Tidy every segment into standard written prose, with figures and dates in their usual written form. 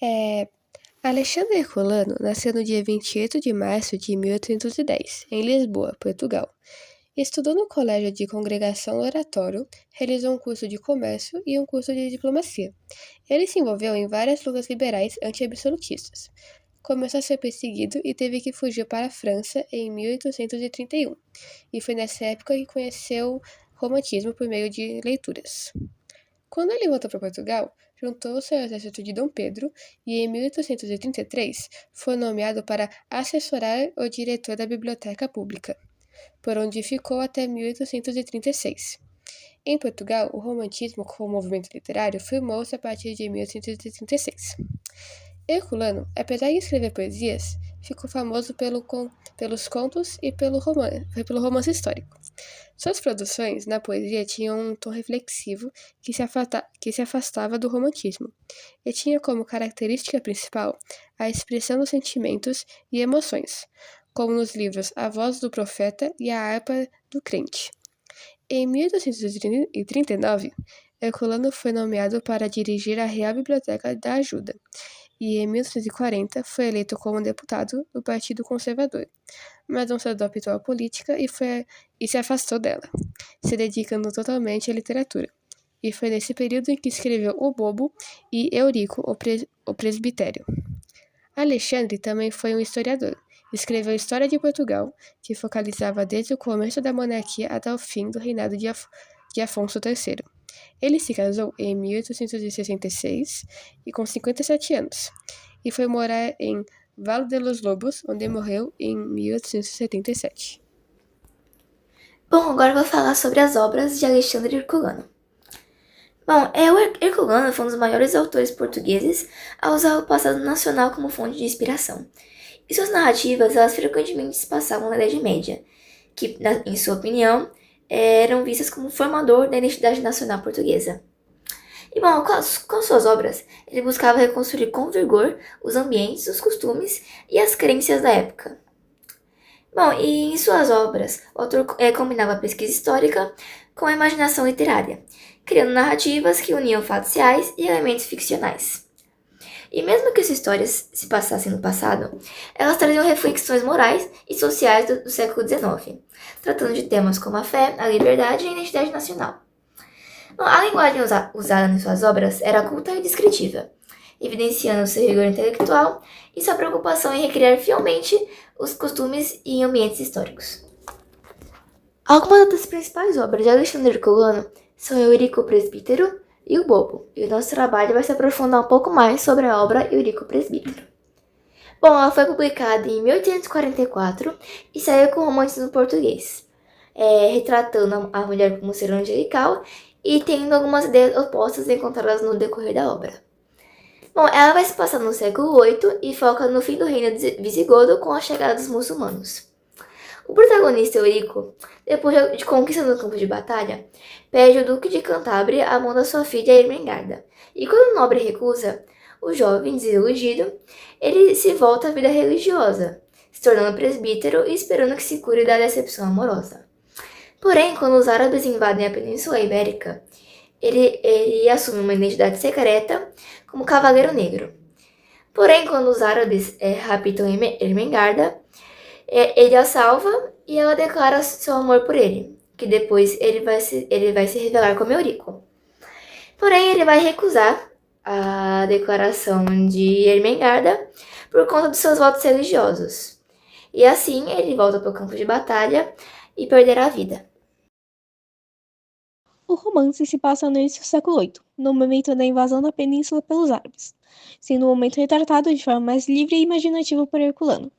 É, Alexandre Herculano nasceu no dia 28 de março de 1810, em Lisboa, Portugal. Estudou no Colégio de Congregação Oratório, realizou um curso de comércio e um curso de diplomacia. Ele se envolveu em várias lutas liberais anti-absolutistas. Começou a ser perseguido e teve que fugir para a França em 1831. E foi nessa época que conheceu o romantismo por meio de leituras. Quando ele voltou para Portugal, juntou-se ao exército de Dom Pedro e, em 1833, foi nomeado para assessorar o diretor da Biblioteca Pública, por onde ficou até 1836. Em Portugal, o romantismo como movimento literário firmou-se a partir de 1836. Herculano, apesar de escrever poesias, ficou famoso pelos contos e pelo romance histórico. Suas produções na poesia tinham um tom reflexivo que se afastava do romantismo, e tinha como característica principal a expressão dos sentimentos e emoções, como nos livros A Voz do Profeta e A Harpa do Crente. Em 1839, Herculano foi nomeado para dirigir a Real Biblioteca da Ajuda, e em 1940 foi eleito como deputado do Partido Conservador, mas não se adaptou à política e se afastou dela, se dedicando totalmente à literatura. E foi nesse período em que escreveu O Bobo e Eurico, o Presbitério. Alexandre também foi um historiador. Escreveu História de Portugal, que focalizava desde o começo da monarquia até o fim do reinado de Afonso III. Ele se casou em 1866 e com 57 anos, e foi morar em Vale de los Lobos, onde morreu em 1877. Bom, agora eu vou falar sobre as obras de Alexandre Herculano. Bom, o Herculano foi um dos maiores autores portugueses a usar o passado nacional como fonte de inspiração. E suas narrativas, elas frequentemente se passavam na Idade Média, que, em sua opinião, eram vistas como formador da identidade nacional portuguesa. E bom, com suas obras, ele buscava reconstruir com vigor os ambientes, os costumes e as crenças da época. Bom, e em suas obras, o autor combinava a pesquisa histórica com a imaginação literária, criando narrativas que uniam fatos reais e elementos ficcionais. E mesmo que essas histórias se passassem no passado, elas traziam reflexões morais e sociais do século XIX, tratando de temas como a fé, a liberdade e a identidade nacional. Bom, a linguagem usada em suas obras era culta e descritiva, evidenciando seu rigor intelectual e sua preocupação em recriar fielmente os costumes e ambientes históricos. Algumas das principais obras de Alexandre Herculano são Eurico o Presbítero e O Bobo, e o nosso trabalho vai se aprofundar um pouco mais sobre a obra Eurico o Presbítero. Bom, ela foi publicada em 1844 e saiu com romantismo português, retratando a mulher como ser angelical e tendo algumas ideias opostas encontradas no decorrer da obra. Bom, ela vai se passar no século VIII e foca no fim do reino visigodo com a chegada dos muçulmanos. O protagonista Eurico, depois de conquista no campo de batalha, pede ao duque de Cantábria a mão da sua filha Ermengarda, e quando o nobre recusa, o jovem, desiludido, ele se volta à vida religiosa, se tornando presbítero e esperando que se cure da decepção amorosa. Porém, quando os árabes invadem a Península Ibérica, ele assume uma identidade secreta como Cavaleiro Negro. Porém, quando os árabes raptam Ermengarda, ele a salva e ela declara seu amor por ele, que depois ele vai se revelar como Eurico. Porém, ele vai recusar a declaração de Ermengarda por conta dos seus votos religiosos. E assim, ele volta para o campo de batalha e perderá a vida. O romance se passa no início do século VIII, no momento da invasão da península pelos árabes, sendo um momento retratado de forma mais livre e imaginativa por Herculano.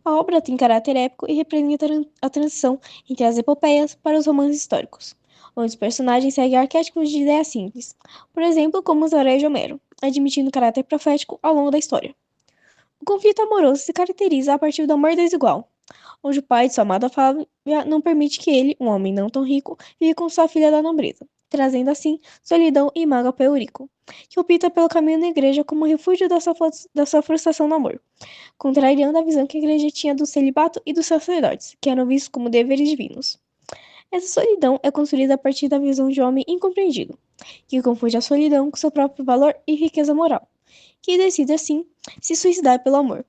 A obra tem caráter épico e representa a transição entre as epopeias para os romances históricos, onde os personagens seguem arquétipos de ideias simples, por exemplo, como os heróis de Homero, admitindo caráter profético ao longo da história. O conflito amoroso se caracteriza a partir do amor desigual, onde o pai de sua amada Flávia não permite que ele, um homem não tão rico, viva com sua filha da nobreza, trazendo assim solidão e mágoa para Eurico, que opta pelo caminho da igreja como refúgio da sua frustração no amor, contrariando a visão que a igreja tinha do celibato e dos sacerdotes, que eram vistos como deveres divinos. Essa solidão é construída a partir da visão de um homem incompreendido, que confunde a solidão com seu próprio valor e riqueza moral, que decide, assim, se suicidar pelo amor.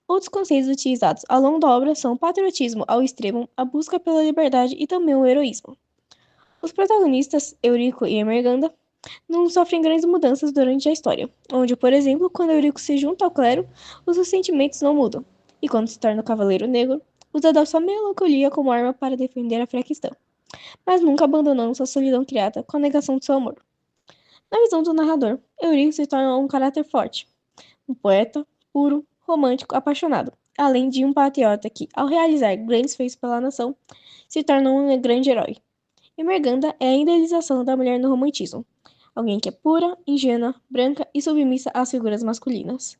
Outros conceitos utilizados ao longo da obra são o patriotismo ao extremo, a busca pela liberdade e também o heroísmo. Os protagonistas, Eurico e Emerganda, não sofrem grandes mudanças durante a história, onde, por exemplo, quando Eurico se junta ao clero, os seus sentimentos não mudam, e quando se torna o Cavaleiro Negro, usa da sua melancolia como arma para defender a fé cristã, mas nunca abandonando sua solidão criada com a negação de seu amor. Na visão do narrador, Eurico se torna um caráter forte, um poeta, puro, romântico, apaixonado, além de um patriota que, ao realizar grandes feitos pela nação, se torna um grande herói. Emerganda é a idealização da mulher no romantismo, alguém que é pura, ingênua, branca e submissa às figuras masculinas.